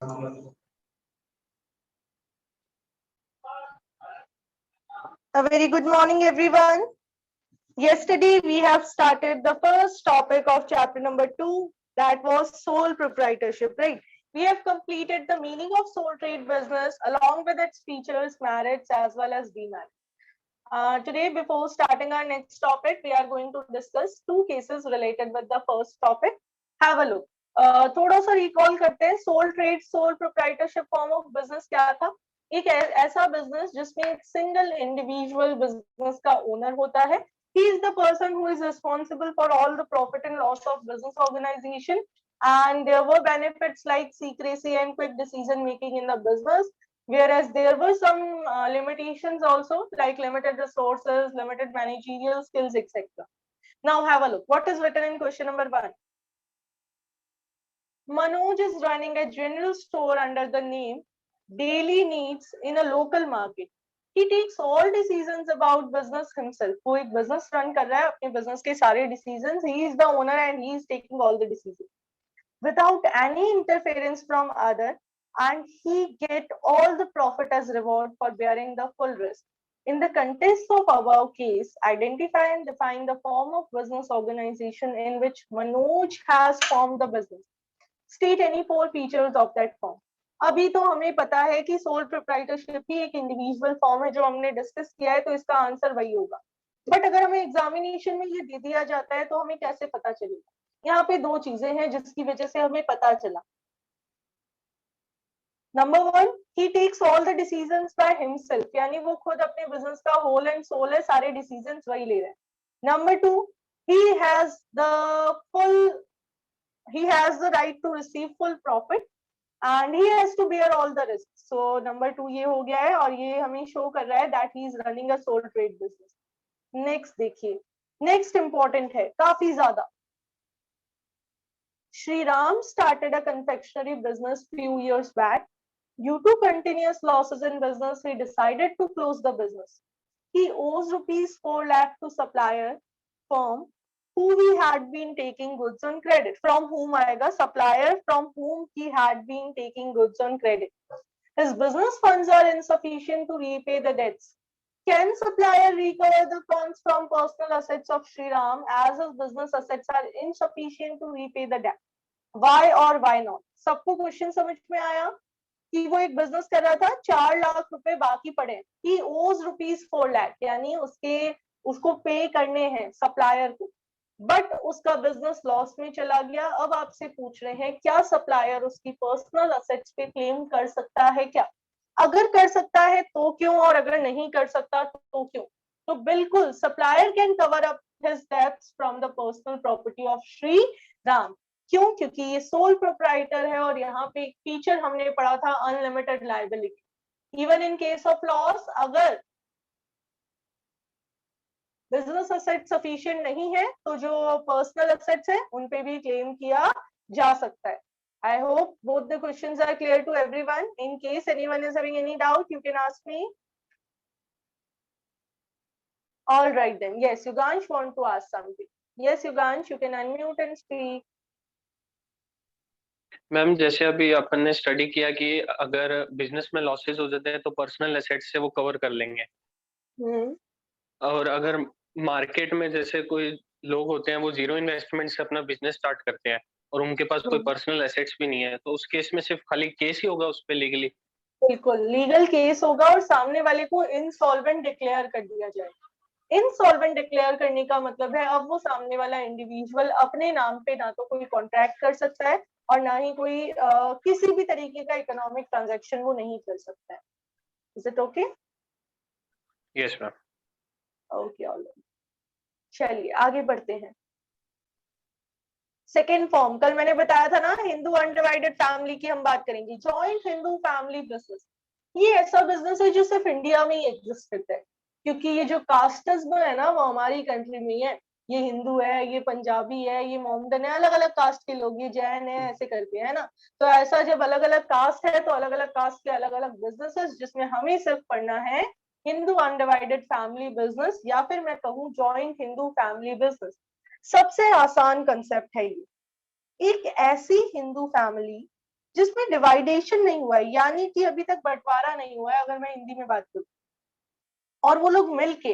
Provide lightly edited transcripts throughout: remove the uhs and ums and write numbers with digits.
A very good morning, everyone. Yesterday, we have started the first topic of chapter number 2, that was sole proprietorship, right? We have completed the meaning of sole trade business along with its features, merits, as well as demerits. Today, before starting our next topic, we are going to discuss two cases related with the first topic. Have a look. थोड़ा सा recall करते हैं, sole trade sole proprietorship form of business क्या था? एक ऐसा business जिसमें एक सिंगल इंडिविजुअल बिजनेस का ओनर होता है. He is the person who is responsible for all the profit and loss of business organization, and there were benefits like secrecy and quick decision making in the business, whereas there were some limitations also, like limited resources, limited managerial skills, etc. Now have a look. What is written in question number 1? Manoj is running a general store under the name Daily Needs in a local market. He takes all decisions about business himself. वो एक business run कर रहा है, अपने business के सारे decisions. He is the owner and he is taking all the decisions without any interference from other, and he get all the profit as reward for bearing the full risk. In the context of above case, identify and define the form of business organization in which Manoj has formed the business. State any 4 features of that form. अभी तो हमें पता है कि sole proprietorship ही एक individual form है जो हमने डिस्कस किया है, तो इसका आंसर वही होगा. बट अगर हमें एग्जामिनेशन में ये दे दिया जाता है तो हमें कैसे पता चलेगा? यहाँ पे 2 चीजें हैं जिसकी वजह से हमें पता चला. Number 1, he takes all the decisions by himself, यानी वो खुद अपने बिजनेस का होल एंड सोल है, सारे डिसीजंस वही ले रहे हैं. Number 2, he has the right to receive full profit and he has to bear all the risks. So number 2 ये हो गया है और ये हमें शो कर रहा है that he is running a sole trade business. Next देखिए, नेक्स्ट इंपॉर्टेंट है काफी ज्यादा. Shriram started a confectionery business few years back. Due to continuous losses in business, he decided to close the business. He owes rupees 4 lakh to supplier firm who he had been taking goods on credit. From whom आएगा? Supplier from whom he had been taking goods on credit. His business funds are insufficient to repay the debts. Can supplier recover the funds from personal assets of Shriram as his business assets are insufficient to repay the debt? Why or why not? सबको question समझ में आया कि वो एक business कर रहा था, 4 लाख रुपए बाकी पड़े. He owes rupees 4 lakh, यानी उसको पे करने हैं सप्लायर को, बट उसका बिजनेस लॉस में चला गया. अब आपसे पूछ रहे हैं क्या सप्लायर उसकी पर्सनल असेट्स पे क्लेम कर सकता है क्या? अगर कर सकता है तो क्यों, और अगर नहीं कर सकता तो क्यों? तो बिल्कुल supplier can cover up his debts from the personal property of Shri Ram. क्यों? क्योंकि ये सोल प्रोप्राइटर है और यहाँ पे एक फीचर हमने पढ़ा था unlimited liability. Even in case of loss, अगर बिजनेस असेट सफिशिएंट नहीं है तो जो पर्सनल असेट्स है उन पे भी क्लेम किया जा सकता है. I hope both the questions are clear to everyone. In case anyone is having any doubt, you can ask me. All right then. Yes, Yugansh want to ask something. Yes, Yugansh, you can unmute and speak. Ma'am, जैसे अभी अपन ने study किया कि अगर business में losses हो जाते हैं तो पर्सनल एसेट्स से वो कवर कर लेंगे. और अगर मार्केट में जैसे कोई लोग होते हैं वो जीरो इन्वेस्टमेंट से अपना बिजनेस स्टार्ट करते हैं और उनके पास कोई पर्सनल एसेट्स भी नहीं है, तो उस केस में सिर्फ खाली केस ही होगा उस पे लीगली? बिल्कुल लीगल केस होगा और सामने वाले को इनसॉल्वेंट डिक्लेयर कर दिया जाएगा. इनसॉल्वेंट डिक्लेयर करने का मतलब है अब वो सामने वाला इंडिविजुअल अपने नाम पे ना तो कोई कॉन्ट्रैक्ट कर सकता है और ना ही कोई किसी भी तरीके का इकोनॉमिक ट्रांजैक्शन वो नहीं कर सकता है. Is it okay? Yes ma'am. Okay, all right. चलिए आगे बढ़ते हैं. सेकेंड फॉर्म, कल मैंने बताया था ना हिंदू अनडिवाइडेड फैमिली की हम बात करेंगे. जॉइंट हिंदू फैमिली बिजनेस, ये ऐसा बिजनेस है जो सिर्फ इंडिया में ही एग्जिस्ट करता है, क्योंकि ये जो कास्टिज्म है ना वो हमारी कंट्री में है. ये हिंदू है, ये पंजाबी है, ये मोमडन है, अलग अलग कास्ट के लोग, ये जैन है, ऐसे करके है ना. तो ऐसा जब अलग अलग कास्ट है तो अलग अलग कास्ट के अलग अलग बिजनेसेस, जिसमें हमें सिर्फ पढ़ना है हिंदू अनडिवाइडेड फैमिली बिजनेस, या फिर मैं कहूँ जॉइंट हिंदू फैमिली बिजनेस. सबसे आसान कंसेप्ट है ये. एक ऐसी हिंदू फैमिली जिसमें डिवाइडेशन नहीं हुआ है, यानी कि अभी तक बंटवारा नहीं हुआ है अगर मैं हिंदी में बात करूं, और वो लोग मिलके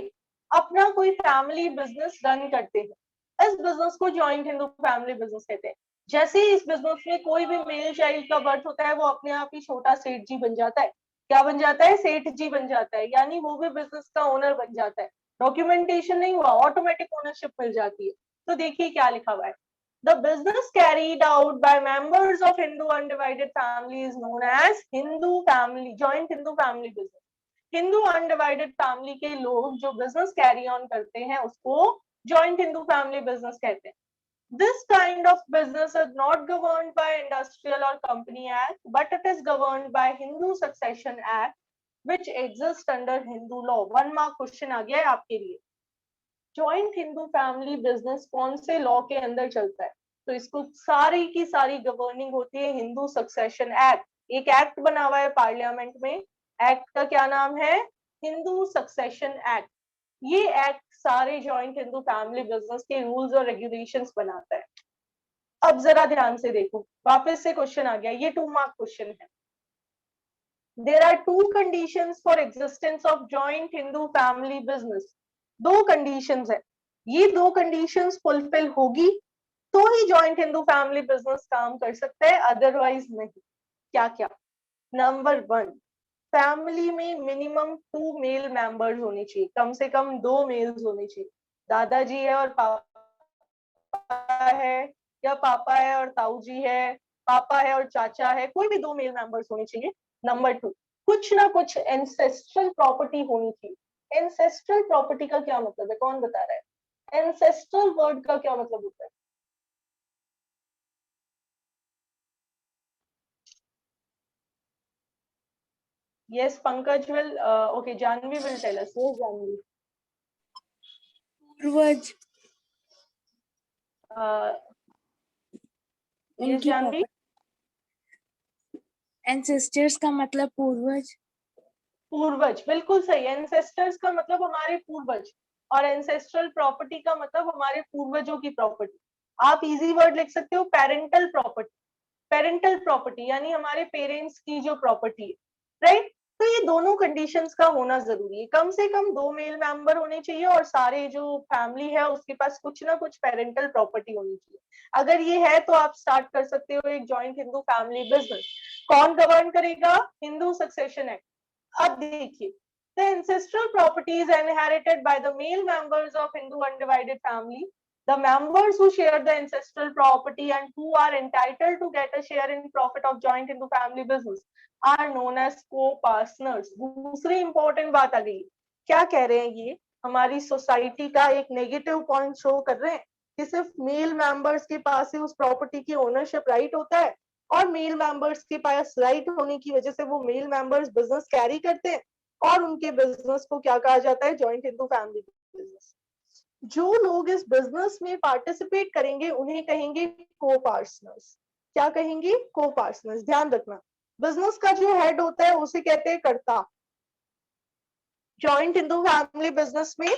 अपना कोई फैमिली बिजनेस रन करते हैं, इस बिजनेस को जॉइंट हिंदू फैमिली बिजनेस कहते हैं। जैसे ही इस बिजनेस में कोई भी मेल चाइल्ड का बर्थ होता है, वो अपने आप ही छोटा सेठ जी बन जाता है। क्या बन जाता है? सेठ जी बन जाता है, यानी वो भी बिजनेस का ओनर बन जाता है। डॉक्यूमेंटेशन नहीं हुआ, ऑटोमेटिक ओनरशिप मिल जाती है। तो देखिए क्या लिखा हुआ है, the business carried out by members of Hindu undivided family is known as Hindu family joint Hindu family business. Hindu undivided family के लोग जो बिजनेस कैरी ऑन करते हैं उसको जॉइंट हिंदू फैमिली बिजनेस कहते हैं। This kind of business is not governed by Industrial or Company Act, but it is governed by Hindu Succession Act, which exists under Hindu law. 1 mark question आ गया है आपके लिए। Joint Hindu family business कौन से law के अंदर चलता है? तो इसको सारी की सारी गवर्निंग होती है हिंदू सक्सेशन एक्ट। एक एक्ट बना हुआ है पार्लियामेंट में, एक्ट का क्या नाम है? Hindu succession act. ये एक्ट सारे जॉइंट हिंदू फैमिली बिजनेस के रूल्स और रेगुलेशंस बनाता है। अब जरा ध्यान से देखो, वापस से क्वेश्चन आ गया, ये 2 मार्क क्वेश्चन है। There are 2 conditions for existence of joint Hindu family business. 2 conditions है, ये 2 conditions फुलफिल होगी तो ही जॉइंट हिंदू फैमिली बिजनेस काम कर सकता है, अदरवाइज नहीं। क्या क्या? नंबर 1, फैमिली में मिनिमम 2 मेल मेंबर्स होने चाहिए, कम से कम 2 मेल्स होने चाहिए। दादाजी है और पापा है, या पापा है और ताऊ जी है, पापा है और चाचा है, कोई भी 2 मेल मेंबर्स होने चाहिए। नंबर 2, कुछ ना कुछ एंसेस्ट्रल प्रॉपर्टी होनी चाहिए। एंसेस्ट्रल प्रॉपर्टी का क्या मतलब है, कौन बता रहा है? एंसेस्ट्रल वर्ड का क्या मतलब होता है? Yes, Pankaj will. Okay, Janvi will tell us. Yes, Janvi. पूर्वज, Uh, yes, उनकी Janvi. एंसेस्टर्स का मतलब पूर्वज। पूर्वज, बिल्कुल सही। एंसेस्टर्स का मतलब हमारे पूर्वज, और एंसेस्ट्रल प्रॉपर्टी का मतलब हमारे पूर्वजों की प्रॉपर्टी। आप इजी वर्ड लिख सकते हो, पेरेंटल प्रॉपर्टी। पेरेंटल प्रॉपर्टी यानी हमारे पेरेंट्स की जो प्रॉपर्टी है, राइट? तो ये दोनों कंडीशंस का होना जरूरी है, कम से कम 2 मेल मेंबर होने चाहिए और सारे जो फैमिली है उसके पास कुछ ना कुछ पेरेंटल प्रॉपर्टी होनी चाहिए। अगर ये है तो आप स्टार्ट कर सकते हो एक जॉइंट हिंदू फैमिली बिजनेस। कौन गवर्न करेगा? Hindu succession act. अब देखिए, the ancestral property is inherited by the male members of Hindu undivided family. The members who share the ancestral property and who are entitled to get a share in profit of joint Hindu family business are known as co-partners. दूसरी important बात आ गई, क्या कह रहे हैं ये? हमारी society का एक नेगेटिव पॉइंट शो कर रहे हैं कि सिर्फ मेल मेंबर्स के पास ही उस प्रॉपर्टी की ओनरशिप राइट होता है, और मेल मेंबर्स के पास राइट होने की वजह से वो मेल मेंबर्स बिजनेस कैरी करते हैं, और उनके बिजनेस को क्या कहा जाता है? Joint Hindu family business. जो लोग इस बिजनेस में पार्टिसिपेट करेंगे उन्हें कहेंगे को पार्टनर्स। क्या कहेंगे? को पार्टनर्स। ध्यान रखना, बिजनेस का जो हेड होता है उसे कहते हैं कर्ता। जॉइंट हिंदू फैमिली बिजनेस में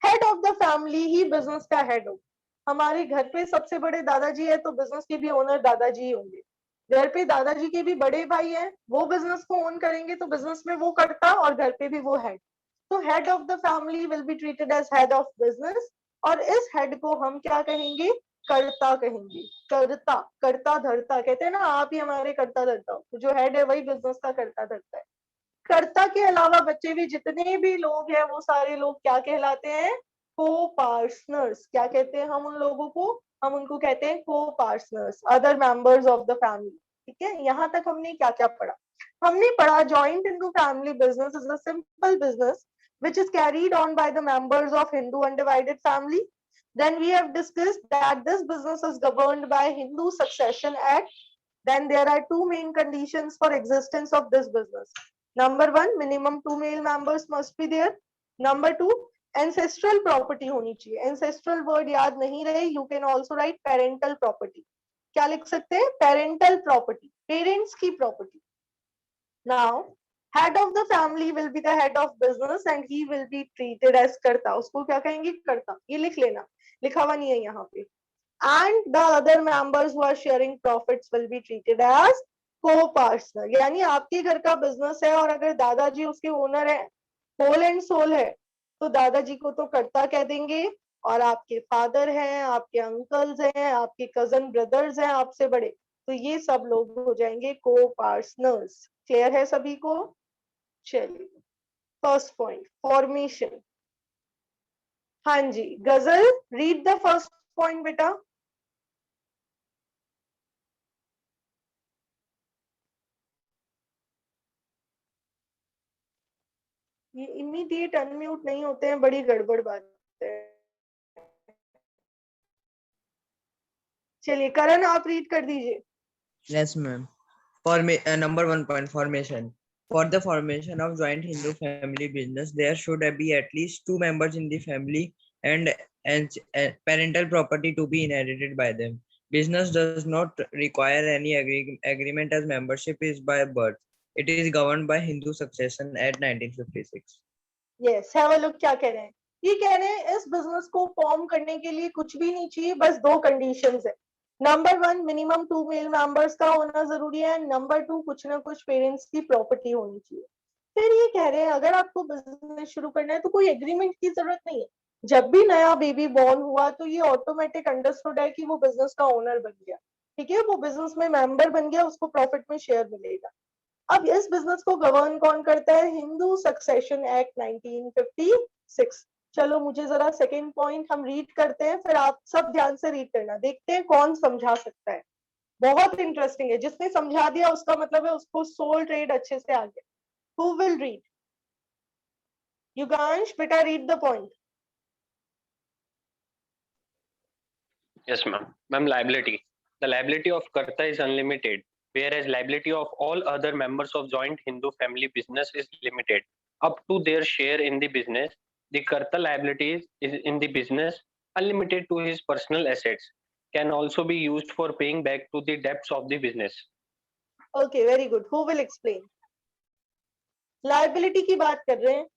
head of the family he business का हेड हो। हमारे घर पे सबसे बड़े दादाजी है तो बिजनेस के भी ओनर दादाजी ही होंगे। घर पे दादाजी के भी बड़े भाई हैं, वो बिजनेस को ओन करेंगे तो बिजनेस में वो करता और घर पे भी वो हेड। तो head of the family will be treated as head of business, और इस हेड को हम क्या कहेंगे? कर्ता कहेंगे। कर्ता, कर्ता धर्ता कहते हैं ना, आप ही हमारे कर्ता धर्ता हो। तो जो हेड है वही बिजनेस का कर्ता धर्ता है। कर्ता के अलावा बच्चे भी जितने भी लोग हैं वो सारे लोग क्या कहलाते हैं? को पार्टनर्स। क्या कहते हैं हम उन लोगों को? हम उनको कहते हैं को partners, other members of the family. ठीक है, यहाँ तक हमने क्या क्या पढ़ा? हमने पढ़ा joint Hindu family business is a simple business which is carried on by the members of Hindu undivided family. Then we have discussed that this business is governed by Hindu Succession Act. Then there are 2 main conditions for existence of this business. Number 1, minimum 2 male members must be there. Number 2, ancestral property होनी चाहिए। ancestral word याद नहीं रहे, you can also write parental property. क्या लिख सकते हैं? parental property, parents की property. Now, head of the family will be the head of business and he will be treated as कर्ता। उसको क्या कहेंगे? कर्ता। ये लिख लेना, लिखा हुआ नहीं है यहाँ पे। And the other members who are sharing profits will be treated as को पार्टनर, यानी आपके घर का बिजनेस है और अगर दादाजी उसके ओनर है, होल एंड सोल है, तो दादाजी को तो कर्ता कह देंगे, और आपके फादर हैं, आपके अंकल्स हैं, आपके कजन ब्रदर्स हैं आपसे बड़े, तो ये सब लोग हो जाएंगे को पार्टनर्स। क्लियर है सभी को? चलिए, फर्स्ट पॉइंट फॉर्मेशन। हाँ जी, गजल, रीड द फर्स्ट पॉइंट बेटा। ये इमीडिएट अनम्यूट नहीं होते हैं, बड़ी गड़बड़ बात है। चलिए करण, आप रीड कर दीजिए। Yes, ma'am. Number 1 point, formation. For the formation of joint Hindu family business, there should be at least two members in the family and parental property to be inherited by them. Business does not require any agreement as membership is by birth. It is governed by Hindu succession at 1956. Yes, have a look क्या कह रहे हैं। ये कह रहे हैं इस business को फॉर्म करने के लिए कुछ भी नहीं चाहिए, बस दो कंडीशंस है। नंबर 1, मिनिमम 2 मेल मेंबर्स का होना जरूरी है। नंबर 2, कुछ ना कुछ पेरेंट्स की प्रॉपर्टी होनी चाहिए। फिर ये कह रहे हैं अगर आपको बिजनेस शुरू करना है तो कोई एग्रीमेंट की जरूरत नहीं है। जब भी नया बेबी बॉर्न हुआ तो ये ऑटोमेटिक अंडरस्टूड है कि वो बिजनेस का ओनर बन गया, ठीक है, वो बिजनेस में मेंबर बन गया, उसको प्रॉफिट में शेयर मिलेगा। अब इस बिजनेस को गवर्न कौन करता है? Hindu succession act 1956। चलो मुझे जरा सेकंड पॉइंट हम रीड करते हैं, फिर आप सब ध्यान से रीड करना, देखते हैं कौन समझा सकता है। बहुत इंटरेस्टिंग है, जिसने समझा दिया उसका मतलब है उसको सोल ट्रेड अच्छे से आ गया। Who will read? युगांश बेटा, read the point. Yes, ma'am. Ma'am, liability. The liability of Karta is unlimited, whereas liability of all other members of joint Hindu family business is limited up to their share in the business. The Karta liability is in the business unlimited to his personal assets, can also be used for paying back to the debts of the business. Okay, very good. Who will explain? Liability की बात कर रहे हैं।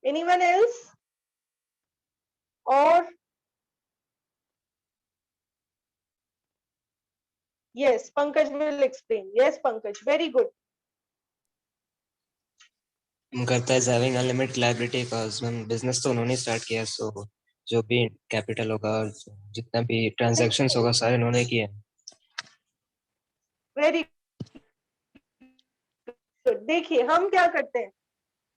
Anyone else? और yes, Pankaj will explain. Yes, Pankaj, very good. करता है having unlimited liability because business तो उन्होंने स्टार्ट किया, सो जो भी कैपिटल होगा और जितना भी ट्रांजैक्शंस होगा सारे उन्होंने किए। Very good. देखिए हम क्या करते हैं,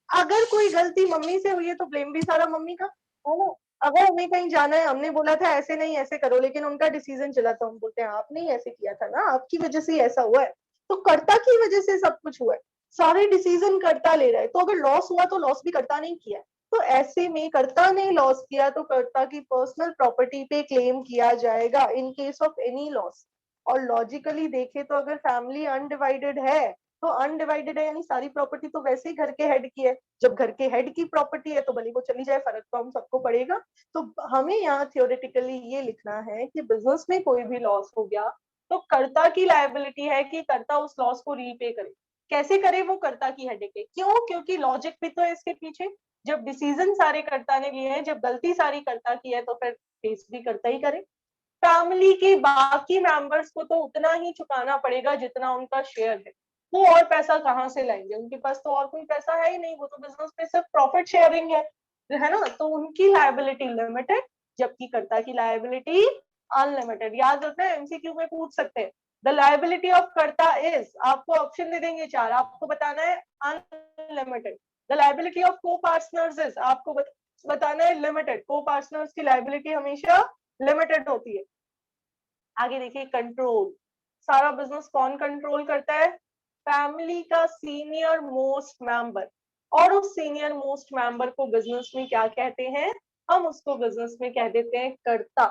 अगर कोई गलती मम्मी से हुई है तो ब्लेम भी सारा मम्मी का है ना। अगर हमें कहीं जाना है, हमने बोला था ऐसे नहीं ऐसे करो, लेकिन उनका डिसीजन चला तो हम बोलते हैं आपने ही ऐसे किया था ना, आपकी वजह से ऐसा हुआ है। तो कर्ता की वजह से सब कुछ हुआ है, सारे डिसीजन कर्ता ले रहा है। तो अगर लॉस हुआ तो लॉस भी कर्ता नहीं किया। तो ऐसे में कर्ता ने लॉस किया तो कर्ता की पर्सनल प्रॉपर्टी पे क्लेम किया जाएगा in case of any loss. और लॉजिकली देखे तो अगर फैमिली अनडिवाइडेड है तो अनडिवाइडेड है, यानी सारी प्रॉपर्टी तो वैसे ही घर के हेड की है। जब घर के हेड की प्रॉपर्टी है तो भले वो चली जाए, फर्क तो हम सबको पड़ेगा। तो हमें यहाँ थियोरेटिकली ये लिखना है कि बिजनेस में कोई भी लॉस हो गया तो कर्ता की लायबिलिटी है कि कर्ता उस लॉस को रीपे करे। कैसे करे वो कर्ता की हेडेक है। क्यों? क्योंकि लॉजिक भी तो है इसके पीछे। जब डिसीजन सारे कर्ता ने लिए हैं, जब गलती सारी कर्ता की है तो फिर फेस भी कर्ता ही करे। फैमिली के बाकी मेंबर्स को तो उतना ही चुकाना पड़ेगा जितना उनका शेयर है। वो और पैसा कहाँ से लाएंगे? उनके पास तो और कोई पैसा है ही नहीं, वो तो बिजनेस में सिर्फ प्रॉफिट शेयरिंग है ना। तो उनकी लायबिलिटी लिमिटेड, जबकि कर्ता की लायबिलिटी अनलिमिटेड। याद रखना है, एमसीक्यू में पूछ सकते हैं। द लायबिलिटी ऑफ कर्ता इज, आपको ऑप्शन दे देंगे 4, आपको बताना है अनलिमिटेड। द लायबिलिटी ऑफ को पार्टनर्स इज, आपको बताना है लिमिटेड। को पार्टनर्स की लायबिलिटी हमेशा लिमिटेड होती है। आगे देखिए, कंट्रोल। सारा बिजनेस कौन कंट्रोल करता है? फैमिली का सीनियर मोस्ट मेंबर। और उस सीनियर मोस्ट मेंबर को बिजनेस में क्या कहते हैं? हम उसको बिजनेस में कह देते हैं कर्ता।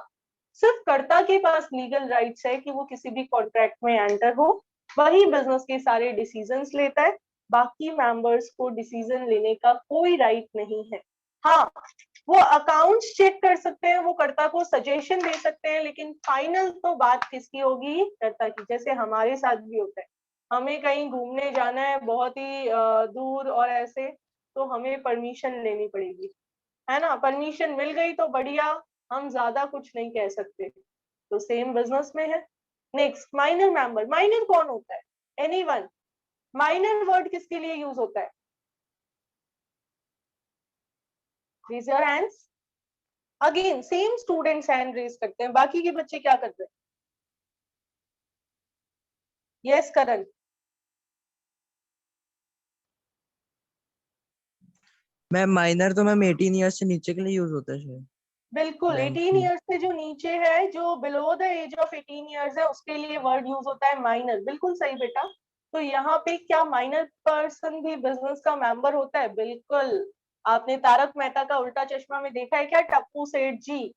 सिर्फ कर्ता के पास लीगल राइट्स है कि वो किसी भी कॉन्ट्रैक्ट में एंटर हो, वही बिजनेस के सारे डिसीजंस लेता है। बाकी मेंबर्स को डिसीजन लेने का कोई राइट नहीं है। हाँ, वो अकाउंट्स चेक कर सकते हैं, वो कर्ता को सजेशन दे सकते हैं, लेकिन फाइनल तो बात किसकी होगी? कर्ता की। जैसे हमारे साथ भी होता है, हमें कहीं घूमने जाना है बहुत ही दूर और ऐसे, तो हमें परमिशन लेनी पड़ेगी, है ना। परमिशन मिल गई तो बढ़िया, हम ज्यादा कुछ नहीं कह सकते। तो सेम बिजनेस में है। Next, minor member. माइनर कौन होता है? एनीवन? माइनर वर्ड किसके लिए यूज होता है? Raise your hands. Again same students hand raise करते हैं, बाकी के बच्चे क्या करते हैं? यस करण। मैम माइनर तो मैम 18 ईयर्स से नीचे के लिए यूज होता है शायद। बिल्कुल, Rank 18 में। ईयर्स से जो नीचे है, जो below the age of 18 years है, उसके लिए वर्ड यूज होता है माइनर। बिल्कुल सही बेटा। तो यहाँ पे क्या माइनर पर्सन भी बिजनेस का मेंबर होता है? बिल्कुल। आपने तारक मेहता का उल्टा चश्मा में देखा है क्या? टप्पू सेठ जी,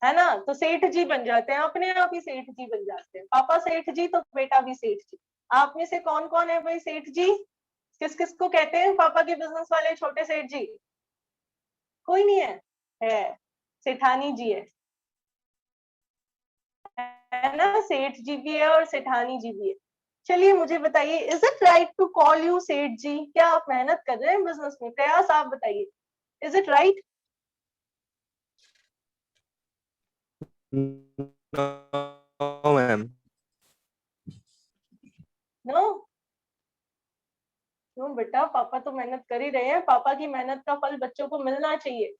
है ना, तो सेठ जी बन जाते हैं, अपने आप ही सेठ जी बन जाते हैं। पापा सेठ जी तो बेटा भी सेठ जी। आप में से कौन कौन है भाई सेठ जी? किस किस को कहते हैं पापा के बिजनेस वाले छोटे सेठ जी? कोई नहीं है सेठानी जी है ना, सेठ जी भी है और सेठानी जी भी है। चलिए मुझे बताइए, is it right to call you Seth ji? क्या आप मेहनत कर रहे हैं बिजनेस में? प्रयास आप बताइए, is it right? No, ma'am. No? क्यों बेटा, पापा तो मेहनत कर ही रहे हैं, पापा की मेहनत का फल बच्चों को मिलना चाहिए।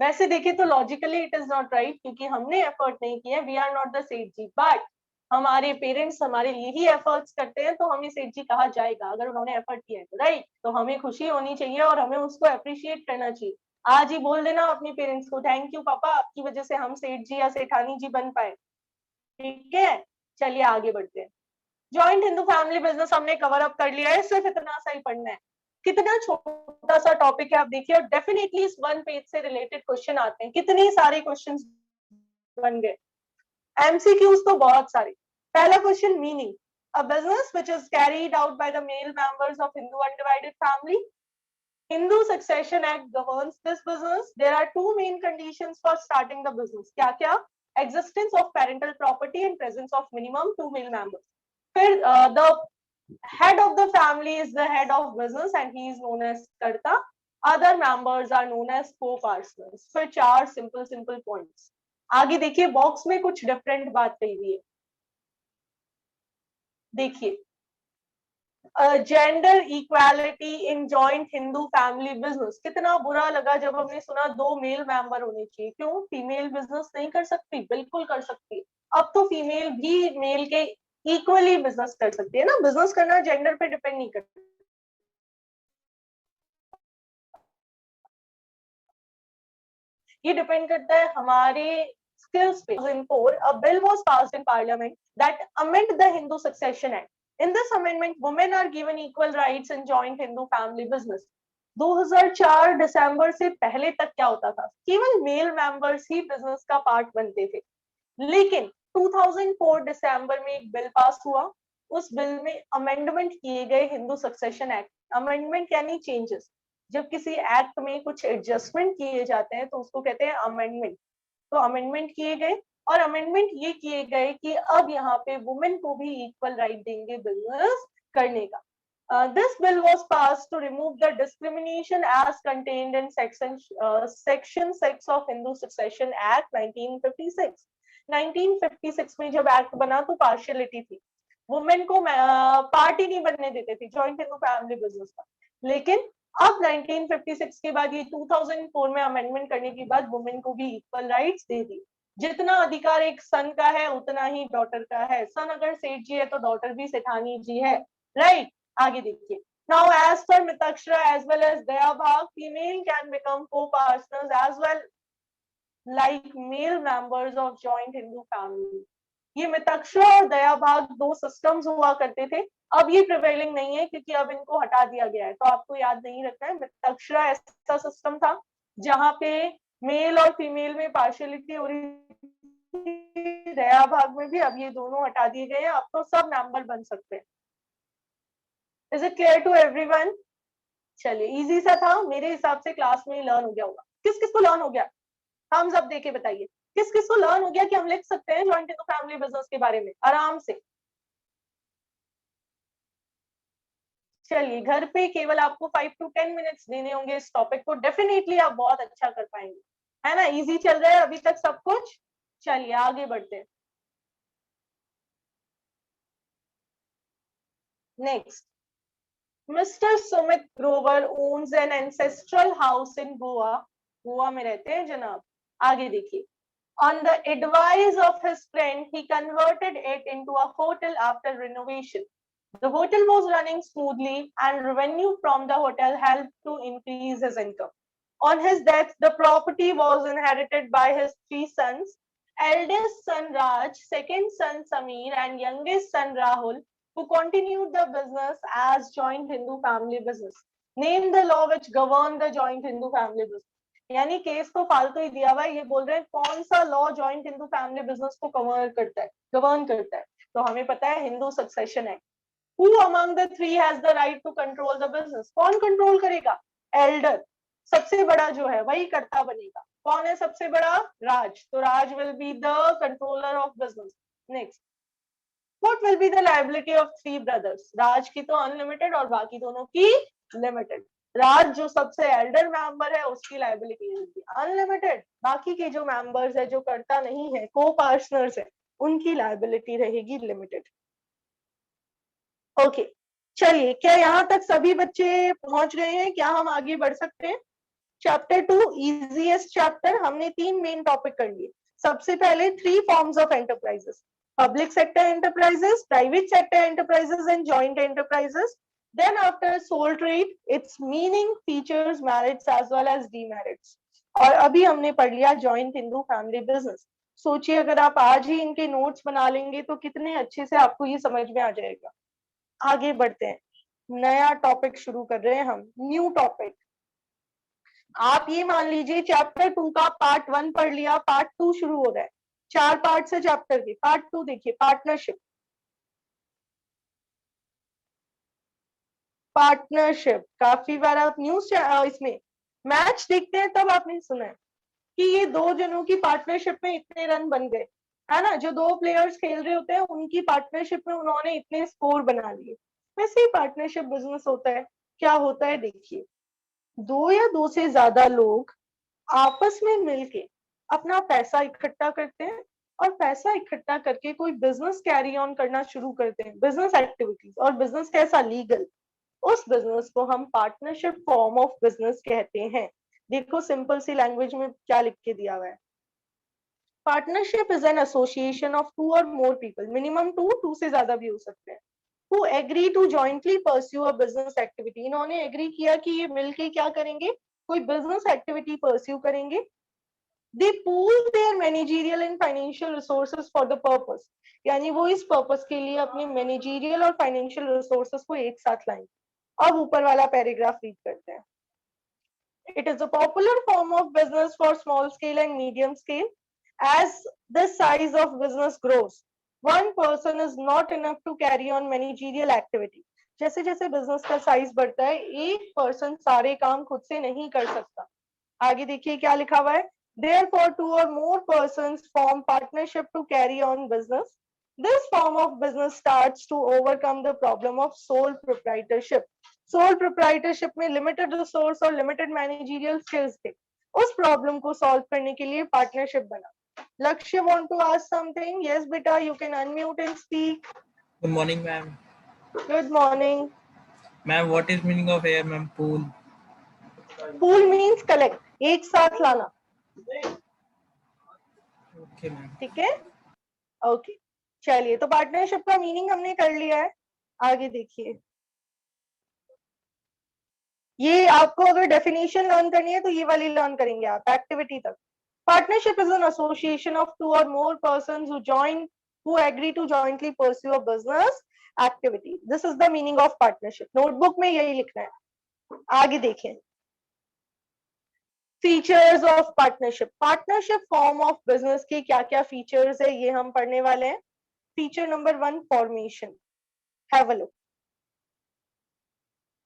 वैसे देखे तो logically it is not right, क्योंकि हमने एफर्ट नहीं किया, वी आर नॉट द सेठ जी, बट हमारे पेरेंट्स हमारे लिए ही एफर्ट्स करते हैं, तो हमें सेठ जी कहा जाएगा अगर उन्होंने एफर्ट किया है तो, राइट? तो हमें खुशी होनी चाहिए और हमें उसको अप्रिशिएट करना चाहिए। आज ही बोल देना अपने पेरेंट्स को, थैंक यू पापा, आपकी वजह से हम सेठ जी या सेठानी जी बन पाए। ठीक है, चलिए आगे बढ़ते हैं। जॉइंट हिंदू फैमिली बिजनेस हमने कवर अप कर लिया है, सिर्फ इतना सा ही पढ़ना है। कितना छोटा सा टॉपिक है, आप देखिए, और डेफिनेटली इस वन पेज से रिलेटेड क्वेश्चन आते हैं। कितने सारे क्वेश्चंस बन गए, एमसीक्यूज तो बहुत सारे। पहला question, meaning. A business which is carried out by the male members of Hindu undivided family. Hindu Succession Act governs this business. There are two main conditions for starting the business. क्या क्या? Existence of parental property and presence of minimum 2 male members. फिर the head of the family is the head of business and he is known as Karta. Other members are known as co-partners. फिर 4 simple points. आगे देखिए, box में कुछ different बात कही हुई है। देखिए, gender equality in joint Hindu family business. कितना बुरा लगा जब हमने सुना 2 मेल मेंबर होने चाहिए। क्यों? फीमेल बिजनेस नहीं कर सकती? बिल्कुल कर सकती। अब तो फीमेल भी मेल के इक्वली बिजनेस कर सकती है ना। बिजनेस करना जेंडर पे डिपेंड नहीं करता, ये डिपेंड करता है हमारे skills पे। In 4, a bill was passed in parliament that amend the Hindu Succession Act. In this amendment, women are given equal rights in joint Hindu family business. 2004 दिसंबर से पहले तक क्या होता था? केवल मेल मेंबर्स ही बिजनेस का पार्ट बनते थे। लेकिन 2004 दिसंबर में एक बिल पास हुआ, उस बिल में अमेंडमेंट किए गए हिंदू सक्सेशन एक्ट। अमेंडमेंट यानी चेंजेस। जब किसी एक्ट में कुछ एडजस्टमेंट किए जाते हैं तो उसको कहते हैं अमेंडमेंट। तो अमेंडमेंट किए गए, और अमेंडमेंट ये किए गए कि अब यहाँ पे वुमेन को भी इक्वल राइट देंगे बिजनेस करने का। This bill was passed to remove the discrimination as contained in section 6 of Hindu Succession Act 1956. 1956 में जब एक्ट बना तो पार्शियलिटी थी, वुमेन को पार्टी नहीं बनने देते थे जॉइंट हिंदू फैमिली बिजनेस का। लेकिन अब 1956 के बाद, ये 2004 में अमेंडमेंट करने के बाद, वुमेन को भी इक्वल राइट्स दे दी। जितना अधिकार एक सन का है उतना ही डॉटर का है। सन अगर सेठ जी है तो डॉटर भी सेठानी जी है, राइट? आगे देखिए। Now, as per Mitakshara as well as Dayabhag, female can become co-partners as well like male members of joint Hindu family. ये मिताक्षरा और दयाभाग 2 सिस्टम्स हुआ करते थे, अब ये प्रिवेलिंग नहीं है क्योंकि अब इनको हटा दिया गया है। तो आपको याद नहीं रखना है, मिताक्षरा ऐसा सिस्टम था जहां पे मेल और फीमेल में पार्शियलिटी हो रही थी, दयाभाग में भी अब ये दोनों हटा दिए गए हैं, अब तो सब मेंबर बन सकते हैं। Is it clear to everyone? चलिए, इजी सा था, मेरे हिसाब से क्लास में लर्न हो गया होगा। किस किस को लर्न हो गया? हम सब देके बताइए, किस किस को लर्न हो गया कि हम लिख सकते हैं जॉइंट हिंदू फैमिली बिजनेस के बारे में आराम से? चलिए, घर पे केवल आपको 5 to 10 मिनट्स देने होंगे इस टॉपिक को, डेफिनेटली आप बहुत अच्छा कर पाएंगे, है ना? इजी चल रहा है अभी तक सब कुछ। चलिए आगे बढ़ते हैं। Next, Mr. Sumit Grover owns an ancestral house in Goa. Goa में रहते हैं जनाब. आगे देखिए. On the advice of his friend, he converted it into a hotel after renovation. The hotel was running smoothly and revenue from the hotel helped to increase his income. On his death, the property was inherited by his three sons, eldest son Raj, second son Samir, and youngest son Rahul, who continued the business as joint Hindu family business. Name the law which govern the joint Hindu family business. यानी case तो फालतू ही दिया हुआ है, ये बोल रहे हैं कौन सा law joint Hindu family business को गवर्न करता है. तो हमें पता है Hindu succession act. Who among the three has the right to control the business? कौन कंट्रोल करेगा? एल्डर, सबसे बड़ा जो है वही कर्ता बनेगा. कौन है सबसे बड़ा? राज. तो राज will be the controller of business. Next, what will be the liability of three brothers? राज की तो अनलिमिटेड और बाकी दोनों की लिमिटेड. राज जो सबसे एल्डर मेंबर है उसकी लाइबिलिटी होगी अनलिमिटेड. बाकी के जो मेंबर्स है जो कर्ता नहीं है, को पार्टनर्स है, उनकी लाइबिलिटी रहेगी लिमिटेड. ओके, चलिए क्या यहाँ तक सभी बच्चे पहुंच गए हैं? क्या हम आगे बढ़ सकते हैं? Chapter 2 easiest chapter. हमने 3 मेन टॉपिक कर लिए. सबसे पहले 3 forms of enterprises: public sector enterprises, private sector enterprises and joint enterprises. Then after sole trade, its meaning, features, merits as well as demerits. और अभी हमने पढ़ लिया जॉइंट हिंदू फैमिली बिजनेस. सोचिए अगर आप आज ही इनके नोट्स बना लेंगे तो कितने अच्छे से आपको ये समझ में आ जाएगा. आगे बढ़ते हैं, नया टॉपिक शुरू कर रहे हैं हम, न्यू टॉपिक. आप ये मान लीजिए चैप्टर 2 का पार्ट 1 पढ़ लिया, पार्ट 2 शुरू हो रहा है. 4 पार्ट से चैप्टर के. पार्ट 2 देखिए, पार्टनरशिप. पार्टनरशिप काफी बार आप न्यूज इसमें मैच देखते हैं तब आपने सुना है कि ये 2 जनों की पार्टनरशिप में इतने रन बन गए, है ना. जो 2 प्लेयर्स खेल रहे होते हैं उनकी पार्टनरशिप में उन्होंने इतने स्कोर बना लिए. वैसे ही पार्टनरशिप बिजनेस होता है. क्या होता है देखिए, 2 या 2 से ज्यादा लोग आपस में मिलके अपना पैसा इकट्ठा करते हैं और पैसा इकट्ठा करके कोई बिजनेस कैरी ऑन करना शुरू करते हैं, बिजनेस एक्टिविटीज. और बिजनेस कैसा? लीगल. उस बिजनेस को हम पार्टनरशिप फॉर्म ऑफ बिजनेस कहते हैं. देखो सिंपल सी लैंग्वेज में क्या लिख के दिया हुआ है. Partnership is an association of 2 और मोर पीपल, मिनिमम 2 से ज्यादा भी हो सकते हैं, who agree to jointly pursue a business activity. इन्होंने एग्री किया कि ये मिलके क्या करेंगे, कोई बिजनेस एक्टिविटी परस्यू करेंगे. They pool their managerial and financial resources for the purpose. यानी वो इस पर्पस के लिए अपने मैनेजरियल और फाइनेंशियल रिसोर्सेस को एक साथ लाएंगे. अब ऊपर वाला पैराग्राफ रीड करते हैं. It is a popular form of business for small scale and medium scale. As the size of business grows, one person is not enough to carry on managerial activity. जैसे जैसे business का size बढ़ता है, एक person सारे काम खुद से नहीं कर सकता. आगे देखिए क्या लिखा हुआ है. Therefore, 2 or more persons form partnership to carry on business. This form of business starts to overcome the problem of sole proprietorship. Sole proprietorship में limited resource और limited managerial skills थे. उस प्रॉब्लम को सॉल्व करने के लिए partnership बना. Lakshya want to ask something? Yes, beta, you can unmute and speak. Good morning, ma'am. Good morning. Ma'am, what is meaning of here, ma'am? Pool. Pool means collect, एक साथ लाना. Okay, ma'am. ठीक है, okay. चलिए, तो partnership का meaning हमने कर लिया है. आगे देखिए, ये आपको अगर डेफिनेशन लर्न करनी है तो ये वाली लर्न करेंगे आप एक्टिविटी तक. Partnership is an association of 2 or more persons who agree to jointly pursue a business activity. This is the meaning of partnership. Notebook में यही लिखना है. आगे देखें, features of partnership. Partnership form of business के क्या क्या फीचर्स है ये हम पढ़ने वाले हैं. Feature number 1, formation. Have a look.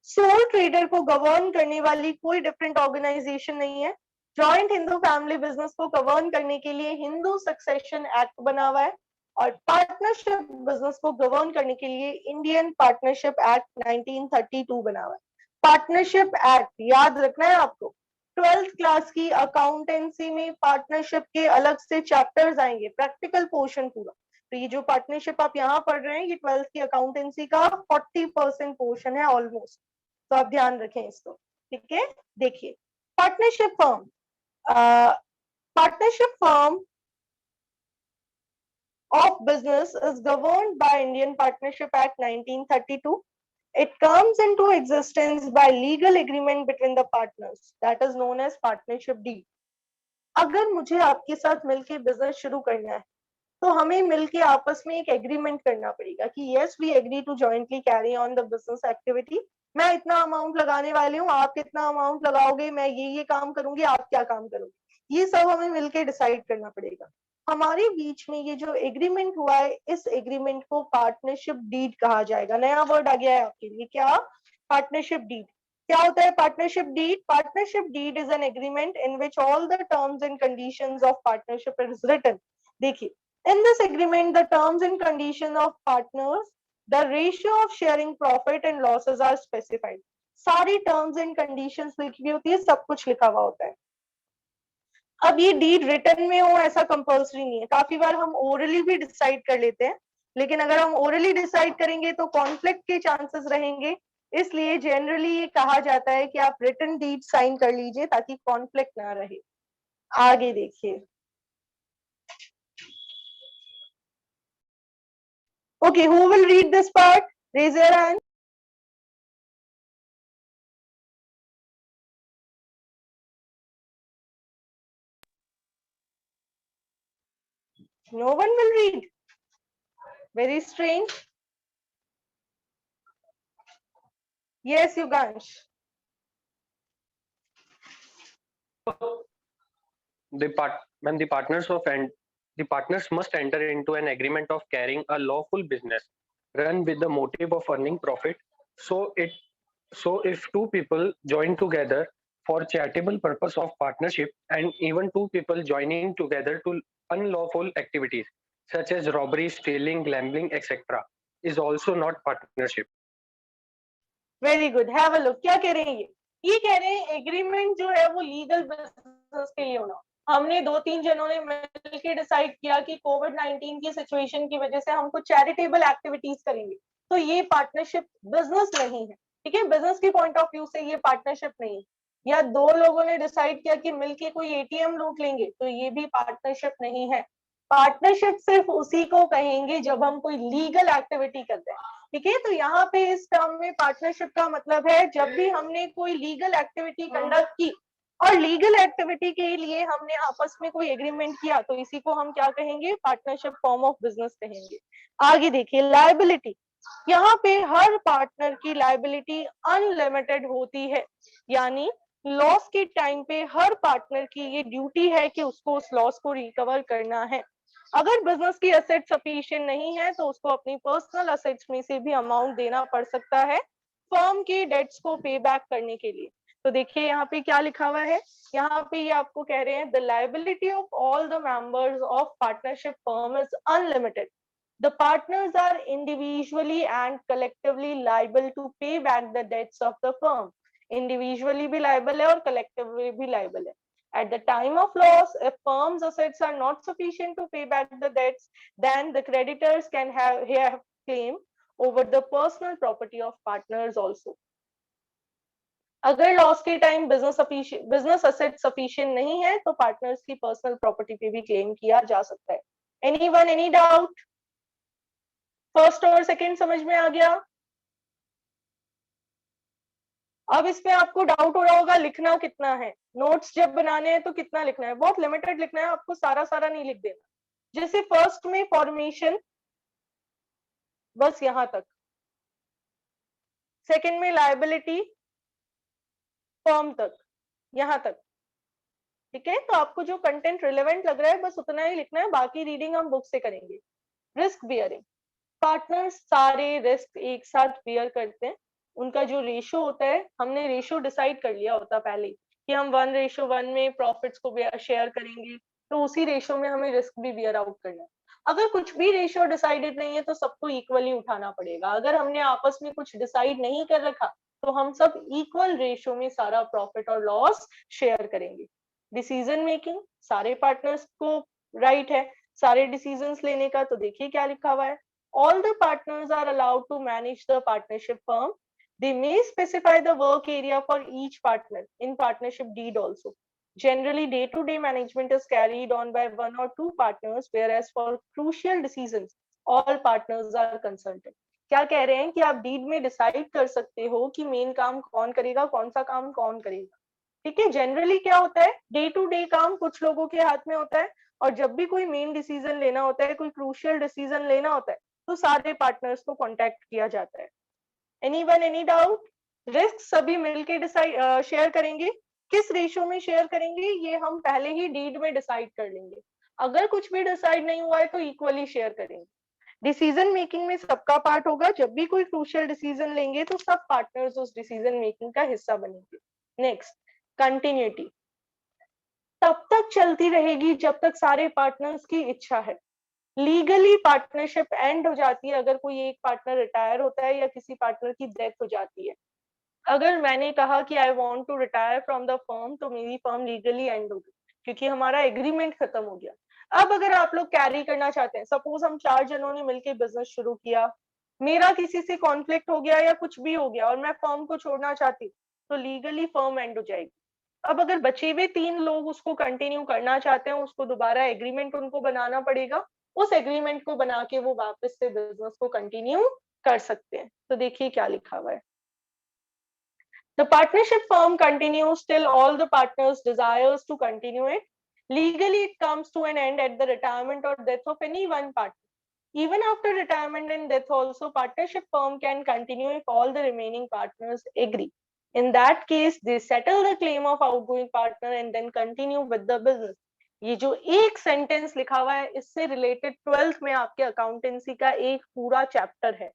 Soul trader को गवर्न करने वाली कोई डिफरेंट ऑर्गेनाइजेशन नहीं है. जॉइंट हिंदू फैमिली बिजनेस को गवर्न करने के लिए हिंदू सक्सेशन एक्ट बना हुआ है और पार्टनरशिप बिजनेस को गवर्न करने के लिए इंडियन पार्टनरशिप एक्ट 1932 बना हुआ है. पार्टनरशिप एक्ट याद रखना है आपको. 12th क्लास की अकाउंटेंसी में पार्टनरशिप के अलग से चैप्टर्स आएंगे, प्रैक्टिकल पोर्शन पूरा. तो ये जो पार्टनरशिप आप यहाँ पढ़ रहे हैं ये 12th की अकाउंटेंसी का 40% पोर्शन है ऑलमोस्ट, तो आप ध्यान रखें इसको, ठीक है। देखिए partnership firm of business is governed by Indian Partnership Act 1932. It comes into existence by legal agreement between the partners, that is known as partnership deed. अगर मुझे आपके साथ मिलके बिजनेस शुरू करना है तो हमें मिलके आपस में एक एग्रीमेंट करना पड़ेगा कि yes we agree to jointly carry on the business activity. मैं इतना अमाउंट लगाने वाली हूँ, आप कितना अमाउंट लगाओगे, मैं ये काम करूंगी, आप क्या काम करोगे, ये सब हमें मिलके डिसाइड करना पड़ेगा। हमारे बीच में ये जो एग्रीमेंट हुआ है, इस एग्रीमेंट को पार्टनरशिप डीड कहा जाएगा। नया वर्ड आ गया है आपके लिए, क्या? Partnership deed. क्या होता है partnership deed? Partnership deed is an agreement in which all the terms and conditions of partnership is written. देखिए, in this agreement the terms and conditions of partners, the ratio of sharing profit and losses are specified. सारी terms and conditions लिखी हुई होती है, सब कुछ लिखा हुआ होता है। अब ये डीड रिटन में हो ऐसा कंपल्सरी नहीं है, काफी बार हम ओरली भी डिसाइड कर लेते हैं, लेकिन अगर हम ओरली डिसाइड करेंगे तो कॉन्फ्लिक्ट के चांसेस रहेंगे, इसलिए जनरली ये कहा जाता है कि आप रिटन डीड साइन कर लीजिए ताकि कॉन्फ्लिक्ट ना रहे। आगे देखिए, okay, who will read this part? Raise your hand. No one will read. Very strange. Yes, Yugansh. The partners must enter into an agreement of carrying a lawful business run with the motive of earning profit. So if two people join together for charitable purpose of partnership, and even two people joining together to unlawful activities such as robbery, stealing, gambling, etc., is also not partnership. Very good. Have a look. क्या कह रहे हैं ये कह रहे हैं agreement जो है वो लीगल बिजनेस के लिए होना। हमने 2-3 जनों ने मिलकर डिसाइड किया कि कोविड-19 की सिचुएशन की वजह से हम कुछ चैरिटेबल एक्टिविटीज करेंगे, तो ये पार्टनरशिप बिजनेस नहीं है, ठीक है। बिजनेस के पॉइंट ऑफ व्यू से ये पार्टनरशिप नहीं है। या 2 लोगों ने डिसाइड किया कि मिलके कोई एटीएम लूट लेंगे, तो ये भी पार्टनरशिप नहीं है। पार्टनरशिप सिर्फ उसी को कहेंगे जब हम कोई लीगल एक्टिविटी करते हैं, ठीक है। तो यहाँ पे इस टर्म में पार्टनरशिप का मतलब है जब भी हमने कोई लीगल एक्टिविटी कंडक्ट की और लीगल एक्टिविटी के लिए हमने आपस में कोई एग्रीमेंट किया, तो इसी को हम क्या कहेंगे? पार्टनरशिप फॉर्म ऑफ बिजनेस कहेंगे। आगे देखिए, लायबिलिटी। यहाँ पे हर पार्टनर की लायबिलिटी अनलिमिटेड होती है, यानी लॉस के टाइम पे हर पार्टनर की ये ड्यूटी है कि उसको उस लॉस को रिकवर करना है। अगर बिजनेस की एसेट सफिशिएंट नहीं है तो उसको अपनी पर्सनल एसेट्स में से भी अमाउंट देना पड़ सकता है फर्म के डेट्स को पे बैक करने के लिए। तो देखिए यहाँ पे क्या लिखा हुआ है, यहाँ पे ये आपको कह रहे हैं the liability of all the members of partnership firm is unlimited. The partners are individually and collectively liable to pay back the debts of the firm. Individually भी liable है और collectively भी liable है। At the time of loss, if firm's assets are not sufficient to pay back the debts, then the creditors can have claim over the personal property of partners also. अगर loss के time business asset sufficient नहीं है तो partners की personal property पे भी claim किया जा सकता है। Anyone, any doubt? फर्स्ट और सेकंड समझ में आ गया? अब इसमें आपको डाउट हो रहा होगा लिखना कितना है, नोट्स जब बनाने हैं तो कितना लिखना है? बहुत लिमिटेड लिखना है, आपको सारा नहीं लिख देना। जैसे फर्स्ट में फॉर्मेशन, बस यहां तक। सेकंड में लायबिलिटी, फर्म तक, यहां तक, ठीक है। तो आपको जो कंटेंट रिलेवेंट लग रहा है बस उतना ही लिखना है, बाकी रीडिंग हम बुक से करेंगे। रिस्क बियरिंग, पार्टनर्स सारे रिस्क एक साथ बियर करते हैं। उनका जो रेशो होता है, हमने रेशो डिसाइड कर लिया होता पहले कि हम 1:1 में प्रॉफिट्स को शेयर करेंगे, तो उसी रेशो में हमें रिस्क भी बियर आउट करना है। अगर कुछ भी रेशो डिसाइडेड नहीं है तो सबको इक्वली उठाना पड़ेगा। अगर हमने आपस में कुछ डिसाइड नहीं कर रखा तो हम सब इक्वल रेशो में सारा प्रॉफिट और लॉस शेयर करेंगे। डिसीजन मेकिंग सारे पार्टनर्स को राइट है, सारे डिसीजंस लेने का। तो देखिए क्या लिखा हुआ है, all the partners are allowed to manage the partnership firm. They may specify the work area for each partner in partnership deed also. Generally, day-to-day management is carried on by one or two partners, whereas for crucial decisions, all partners are consulted. क्या कह रहे हैं कि आप deed में decide कर सकते हो कि मेन काम कौन करेगा, कौन सा काम कौन करेगा। ठीक है, जनरली क्या होता है, डे टू डे काम कुछ लोगों के हाथ में होता है, और जब भी कोई मेन डिसीजन लेना होता है, कोई क्रूशियल डिसीजन लेना होता है, तो सारे पार्टनर्स को कांटेक्ट किया जाता है। Anyone, any doubt? रिस्क सभी मिलके डिसाइड शेयर करेंगे। किस रेशो में शेयर करेंगे ये हम पहले ही डीड में डिसाइड कर लेंगे। अगर कुछ भी डिसाइड नहीं हुआ है तो इक्वली शेयर करेंगे। डिसीजन मेकिंग में सबका पार्ट होगा, जब भी कोई क्रूशियल डिसीजन लेंगे तो सब पार्टनर्स उस डिसीजन मेकिंग का हिस्सा बनेंगे। नेक्स्ट, कंटिन्यूटी तब तक चलती रहेगी जब तक सारे पार्टनर्स की इच्छा है। लीगली पार्टनरशिप एंड हो जाती है अगर कोई एक पार्टनर रिटायर होता है या किसी पार्टनर की डेथ हो जाती है। अगर मैंने कहा कि I want to retire from the firm, तो मेरी फर्म लीगली एंड हो गई क्योंकि हमारा एग्रीमेंट खत्म हो गया। अब अगर आप लोग कैरी करना चाहते हैं, सपोज हम 4 जनों ने मिलकर बिजनेस शुरू किया, मेरा किसी से कॉन्फ्लिक्ट हो गया या कुछ भी हो गया और मैं फर्म को छोड़ना चाहती, तो लीगली फर्म एंड हो जाएगी। अब अगर बचे हुए 3 लोग उसको कंटिन्यू करना चाहते हैं, उसको दोबारा एग्रीमेंट उनको बनाना पड़ेगा, उस एग्रीमेंट को बना के वो वापस से बिजनेस को कंटिन्यू कर सकते हैं। तो देखिए क्या लिखा हुआ है, The partnership firm continues till all the partners desires to continue it. Legally, it comes to an end at the retirement or death of any one partner. Even after retirement and death also, partnership firm can continue if all the remaining partners agree. In that case, they settle the claim of outgoing partner and then continue with the business. ये जो एक sentence लिखा हुआ है, इससे related 12th में आपके accountancy का एक पूरा चैप्टर है।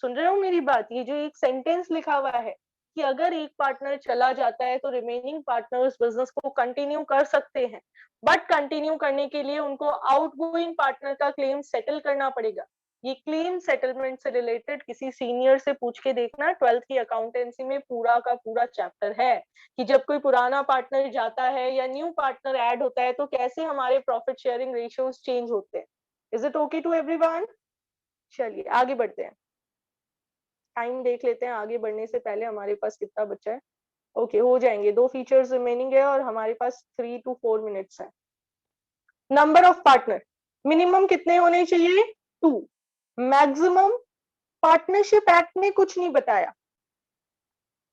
सुन रहे हो मेरी बात? ये जो एक सेंटेंस लिखा हुआ है कि अगर एक पार्टनर चला जाता है तो रिमेनिंग पार्टनर्स बिजनेस को कंटिन्यू कर सकते हैं, बट कंटिन्यू करने के लिए उनको आउटगोइंग पार्टनर का क्लेम सेटल करना पड़ेगा। ये क्लेम सेटलमेंट से रिलेटेड किसी सीनियर से पूछ के देखना, 12th की अकाउंटेंसी में पूरा का पूरा चैप्टर है कि जब कोई पुराना पार्टनर जाता है या न्यू पार्टनर ऐड होता है तो कैसे हमारे प्रॉफिट शेयरिंग रेशियोज चेंज होते हैं। Is it okay to everyone? चलिए आगे बढ़ते हैं, टाइम देख लेते हैं आगे बढ़ने से पहले हमारे पास कितना बचा है। ओके, हो जाएंगे, 2 फीचर्स रिमेनिंग है और हमारे पास 3 to 4 मिनट्स है। नंबर ऑफ पार्टनर मिनिमम कितने होने चाहिए? 2। मैक्सिमम पार्टनरशिप एक्ट ने कुछ नहीं बताया।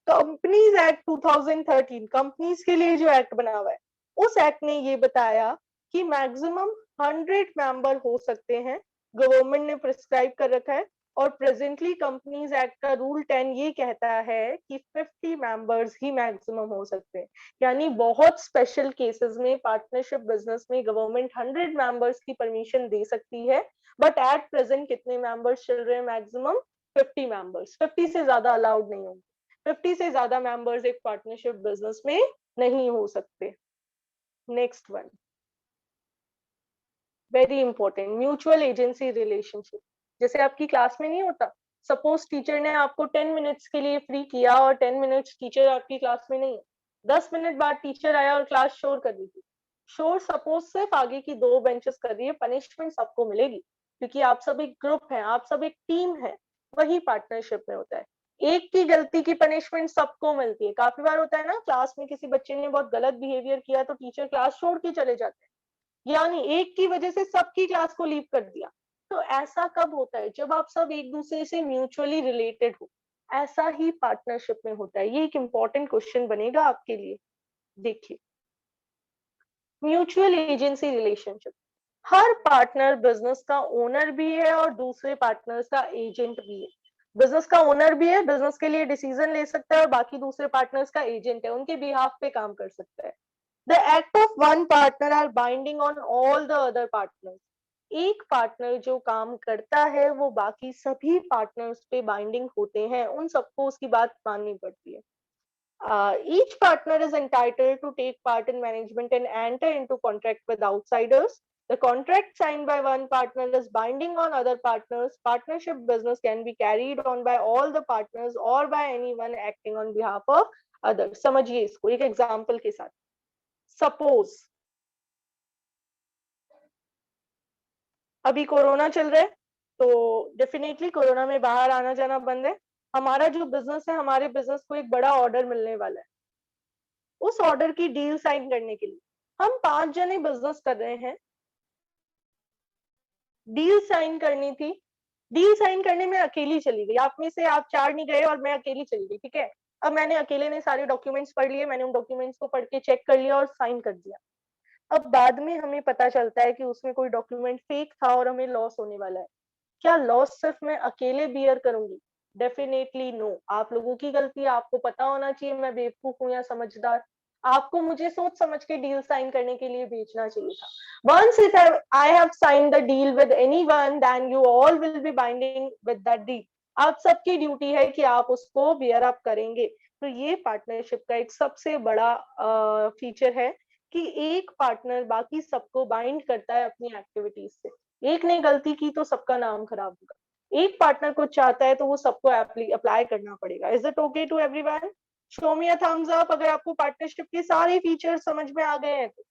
कंपनीज एक्ट 2013 कंपनीज के लिए जो एक्ट बना हुआ है, उस एक्ट ने ये बताया कि मैक्सिमम 100 मेंबर हो सकते हैं, गवर्नमेंट ने प्रिस्क्राइब कर रखा है। और प्रेजेंटली कंपनीज एक्ट का रूल 10 ये कहता है कि 50 मेंबर्स ही मैक्सिमम हो सकते हैं। यानी बहुत स्पेशल केसेस में पार्टनरशिप बिजनेस में गवर्नमेंट 100 मेंबर्स की परमिशन दे सकती है, बट एट प्रेजेंट कितने मेंबर्स चल रहे हैं? Maximum 50 members. 50 से ज्यादा अलाउड नहीं होंगे। 50 से ज्यादा मेंबर्स एक पार्टनरशिप बिजनेस में नहीं हो सकते। Next one, very important, mutual agency relationship. जैसे आपकी क्लास में नहीं होता, सपोज टीचर ने आपको 10 मिनट्स के लिए फ्री किया और 10 मिनट्स टीचर आपकी क्लास में नहीं है, 10 मिनट बाद टीचर आया और क्लास शोर कर रही थी। शोर सपोज सिर्फ आगे की 2 बेंचेस कर रही है, पनिशमेंट सबको मिलेगी क्योंकि आप सब एक ग्रुप है, आप सब एक टीम है। वही पार्टनरशिप में होता है, एक की गलती की पनिशमेंट सबको मिलती है। काफी बार होता है ना, क्लास में किसी बच्चे ने बहुत गलत बिहेवियर किया तो टीचर क्लास छोड़ के चले जाते हैं, यानी एक की वजह से सबकी क्लास को लीव कर दिया। तो ऐसा कब होता है? जब आप सब एक दूसरे से म्यूचुअली रिलेटेड हो। ऐसा ही पार्टनरशिप में होता है। ये एक इंपॉर्टेंट क्वेश्चन बनेगा आपके लिए। देखिए, म्यूचुअल एजेंसी रिलेशनशिप, हर पार्टनर बिजनेस का ओनर भी है और दूसरे पार्टनर्स का एजेंट भी है। बिजनेस का ओनर भी है, बिजनेस के लिए डिसीजन ले सकता है, और बाकी दूसरे पार्टनर्स का एजेंट है, उनके बिहाफ पे काम कर सकता है। The act of one partner are binding on all the other partners. एक पार्टनर जो काम करता है वो बाकी सभी पार्टनर्स पे बाइंडिंग होते हैं, उन सबको उसकी बात माननी पड़ती है। Each partner is entitled to take part in management and enter into contract with outsiders. The contract signed by one partner is binding on other partners. Partnership business can be carried on by all the partners or by anyone acting on behalf of others. समझिए इसको एक example के साथ। Suppose अभी corona चल रहा है, तो डेफिनेटली कोरोना में बाहर आना जाना बंद है। हमारा जो बिजनेस है, हमारे बिजनेस को एक बड़ा ऑर्डर मिलने वाला है। उस ऑर्डर की डील साइन करने के लिए हम 5 जने बिजनेस कर रहे हैं। डील साइन करनी थी, डील साइन करने में अकेली चली गई। आप में से आप 4 नहीं गए और मैं अकेली चली गई, ठीक है। अब मैंने अकेले ने सारे डॉक्यूमेंट्स पढ़ लिए, मैंने उन डॉक्यूमेंट्स को पढ़ के चेक कर लिया और साइन कर दिया। अब बाद में हमें पता चलता है कि उसमें कोई डॉक्यूमेंट फेक था और हमें लॉस होने वाला है। क्या लॉस सिर्फ मैं अकेले बियर करूंगी? Definitely no. आप लोगों की गलती है, आपको पता होना चाहिए मैं बेवकूफ हूं या समझदार। आपको मुझे सोच समझ के डील साइन करने के लिए भेजना चाहिए था। Once if I have signed the deal with anyone, then you all will be binding with that deal. आप सबकी ड्यूटी है कि आप उसको बियर अप करेंगे। तो ये पार्टनरशिप का एक सबसे बड़ा फीचर है कि एक पार्टनर बाकी सबको बाइंड करता है अपनी एक्टिविटीज से। एक ने गलती की तो सबका नाम खराब होगा। एक पार्टनर कुछ चाहता है तो वो सबको अप्लाई करना पड़ेगा। Is it okay to everyone? Show me a thumbs up अगर आपको पार्टनरशिप के सारे फीचर्स समझ में आ गए हैं तो।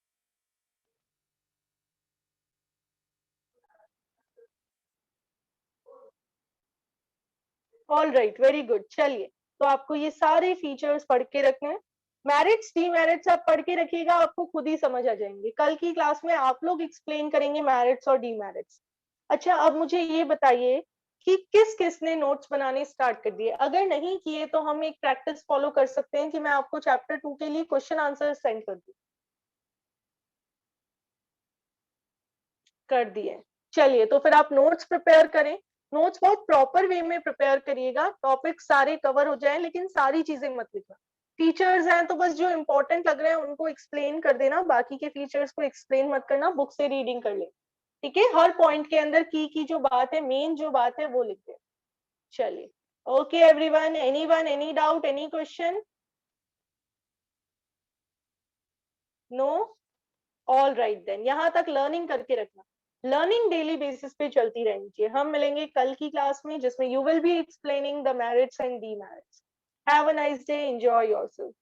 All right, very good. चलिए, तो आपको ये सारे फीचर्स पढ़ के रखने हैं। मैरिट्स डीमेरिट्स आप पढ़ के रखिएगा, आपको खुद ही समझ आ जाएंगे। कल की क्लास में आप लोग एक्सप्लेन करेंगे मैरिट्स और डीमेरिट्स। अच्छा, अब मुझे ये बताइए कि किस किस ने नोट्स बनाने स्टार्ट कर दिए। अगर नहीं किए तो हम एक प्रैक्टिस फॉलो कर सकते हैं कि मैं आपको चैप्टर 2 के लिए क्वेश्चन आंसर सेंड कर दूं। कर दिए। चलिए, तो फिर आप नोट्स प्रिपेयर करें। नोट्स बहुत प्रॉपर वे में प्रिपेयर करिएगा, टॉपिक सारे कवर हो जाएं, लेकिन सारी चीजें मत लिखना। फीचर्स हैं तो बस जो इंपॉर्टेंट लग रहे हैं उनको एक्सप्लेन कर देना, बाकी के फीचर्स को एक्सप्लेन मत करना, बुक से रीडिंग कर ले, ठीक है। हर पॉइंट के अंदर की जो बात है, मेन जो बात है वो लिख दे। चलिए, okay everyone, anyone, any doubt, any question? No? All right then, यहां तक लर्निंग करके रखना। लर्निंग डेली बेसिस पे चलती रहनी चाहिए। हम मिलेंगे कल की क्लास में जिसमें you will be explaining the merits and demerits. Have a nice day, enjoy yourself.